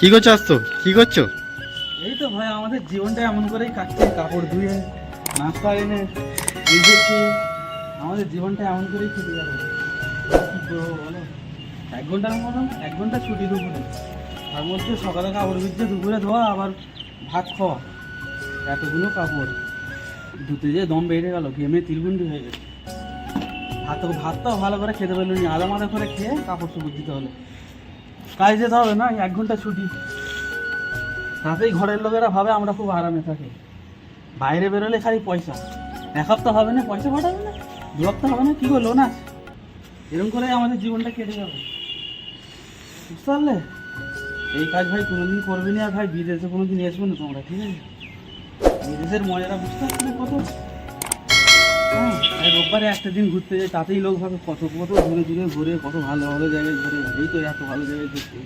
কি করছো আসতো? কি করছো? এই তো ভাই আমাদের জীবনটা এমন করেই কাটছে, কাপড় ধুয়ে নাস্তা এনে বুঝেছি আমাদের জীবনটা এমন করেই কেটে যাবে। কি করবো বলো? 1 ঘন্টার মতন 1 ঘন্টা ছুটি দুপুরে, তার মধ্যে সকালে কাপড় ভিজছে, দুপুরে ধোয়া, আবার ভাত খাওয়া, এতগুলো কাপড় ধুতে যে দম বেড়ে গেল, ঘেমে তিলগুন্ডি হয়ে গেছে। ভাতটাও ভালো করে খেতে পারলো নি, আধা মাথা করে খেয়ে কাপড় চোপড় দিতে হলো। কাজে যেতে হবে না, 1 ঘন্টা ছুটি। তাতেই ঘরের লোকেরা ভাবে আমরা খুব আরামে থাকি। বাইরে বেরোলে খালি পয়সা, 1 সপ্তাহ হবে না পয়সা পাঠাবে না, 2 সপ্তাহ হবে না কি করলো না, এরকম করে আমাদের জীবনটা কেটে যাবে, বুঝতে পারলে? এই কাজ ভাই কোনোদিন করবে না, আর ভাই বিদেশে কোনোদিন আসবে না তোমরা, ঠিক আছে? বিদেশের মজাটা বুঝতে পারছো না কত? হ্যাঁ, আর রোববারে একটা দিন ঘুরতে যাই, তাতেই লোক ভাবে কত কত ঘুরে ঘুরে ঘুরে, কত ভালো ভালো জায়গায় ঘুরে, এই তো এত ভালো জায়গায় ঘুরতে।